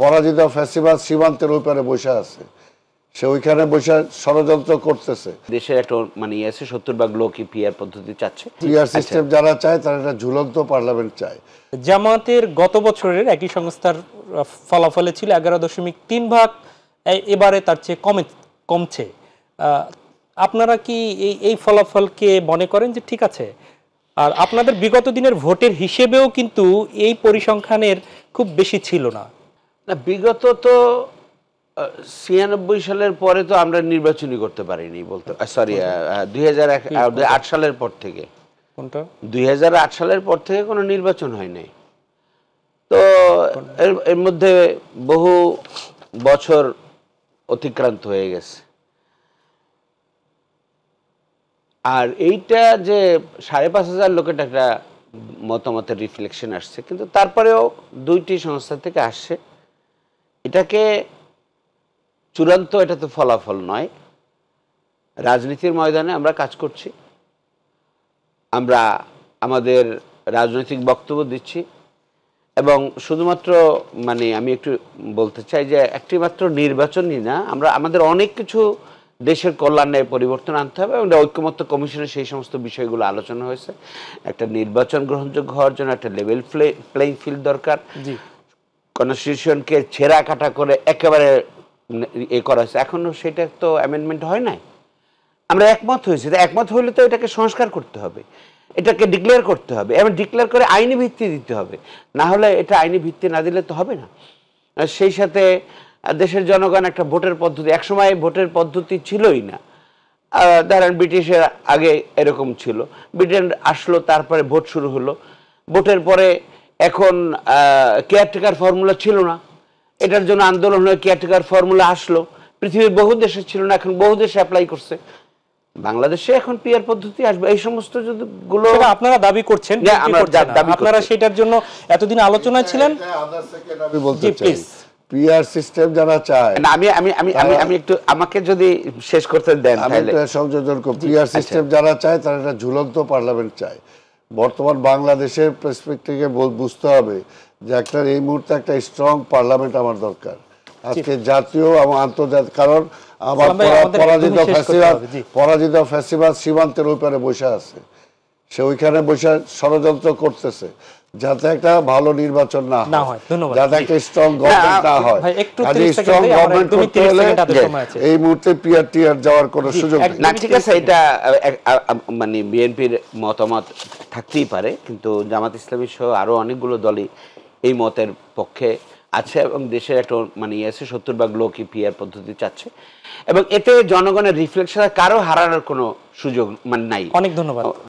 পরাজিত ফ্যাসিবাদ সীমান্তের ওই পারে বসে আছে, সে ওইখানে বসে ষড়যন্ত্র করতেছে। দেশের একটা মানে আছে 70 ভাগ লোকই পিআর পদ্ধতি চাচ্ছে। পিআর সিস্টেম যারা চায় তারা একটা ঝুলন্ত পার্লামেন্ট চায়। জামাতের গত বছরের একই সংস্থার ফলাফলে ছিল 11.3 ভাগ, এবারে তার চেয়ে কমছে। আপনারা কি এই ফলাফলকে মনে করেন যে ঠিক আছে? আর আপনাদের বিগত দিনের ভোটের হিসেবেও কিন্তু এই পরিসংখ্যানের খুব বেশি ছিল না। না, বিগত তো 96 সালের পরে তো আমরা নির্বাচনই করতে পারিনি বলতে, সরি 2008 সালের পর থেকে। কোনটা? 2008 সালের পর থেকে কোনো নির্বাচন হয় নাই। তো এর মধ্যে বহু বছর অতিক্রান্ত হয়ে গেছে। আর এইটা যে 5,500 লোকের একটা মতামতের রিফ্লেকশন আসছে, কিন্তু তারপরেও দুইটি সংস্থা থেকে আসছে। এটাকে চূড়ান্ত, এটা তো ফলাফল নয়। রাজনীতির ময়দানে আমরা কাজ করছি, আমরা আমাদের রাজনৈতিক বক্তব্য দিচ্ছি, এবং শুধুমাত্র মানে আমি একটু বলতে চাই যে একটি মাত্র নির্বাচনই না, আমরা আমাদের অনেক কিছু দেশের কল্যাণে পরিবর্তন আনতে হবে, এবং ঐক্যমত্য কমিশনে সেই সমস্ত বিষয়গুলো আলোচনা হয়েছে। একটা নির্বাচন গ্রহণযোগ্য হওয়ার জন্য একটা লেভেল প্লেইং ফিল্ড দরকার। কনস্টিটিউশনকে ছেঁড়া কাটা করে একেবারে করা হয়েছে, এখনো সেটা তো অ্যামেন্ডমেন্ট হয় নাই। আমরা একমত হয়েছি, একমত হইলে তো এটাকে সংস্কার করতে হবে, এটাকে ডিক্লেয়ার করতে হবে, এবং ডিক্লেয়ার করে আইনি ভিত্তি দিতে হবে। না হলে এটা আইনি ভিত্তি না দিলে তো হবে না। আর সেই সাথে দেশের জনগণ একটা ভোটের পদ্ধতি, একসময় ভোটের পদ্ধতি ছিলই না। ধরেন ব্রিটিশের আগে এরকম ছিল, ব্রিটেন আসলো, তারপরে ভোট শুরু হলো। ভোটের পরে এখন কেয়ারটেকার ফর্মুলা ছিল না, এটার জন্য আন্দোলন হয়ে কেয়ারটেকার ফর্মুলা আসলো। পৃথিবীর বহু দেশে ছিল না, এখন বহু দেশে অ্যাপ্লাই করছে। বাংলাদেশে এখন পিআর পদ্ধতি আসবে। এই সমস্ত গুলো আপনারা দাবি করছেন, আপনারা সেটার জন্য এতদিন আলোচনায় ছিলেন। আমি বলতে চাই পিআর সিস্টেম যারা চায়, না আমি আমি আমি আমি আমি একটু আমাকে যদি শেষ করতে দেন তাহলে সংযোজন করব। পিআর সিস্টেম যারা চায় তারা একটা ঝুলন্ত পার্লামেন্ট চায়। বর্তমান বাংলাদেশের পার্সপেক্টিভে বুঝতে হবে যে একটা এই মুহূর্তে একটা স্ট্রং পার্লামেন্ট আমার দরকার, আজকে জাতীয় এবং আন্তর্জাতিক। কারণ আমার পরাজিত ফ্যাসিবাদ সীমান্তের ওই পারে বসে আছে, সে ওইখানে বসে ষড়যন্ত্র করতেছে যাতে একটা ভালো নির্বাচন না হয়, যাতে একটা স্ট্রং গভর্নমেন্ট না হয়। স্ট্রং গভর্নমেন্ট করতে হলে এই মুহূর্তে পিআর টিআর যাওয়ার কোনো সুযোগ নেই। না, ঠিক আছে, এটা মানে বিএনপির মতামত থাকতেই পারে, কিন্তু জামাত ইসলামী সহ আরো অনেকগুলো দলই এই মতের পক্ষে আছে, এবং দেশের একটা মানে আছে 70 ভাগ লোকই পিআর পদ্ধতি চাচ্ছে, এবং এতে জনগণের রিফ্লেকশন কারো হারানোর কোনো সুযোগ মানে নাই। অনেক ধন্যবাদ।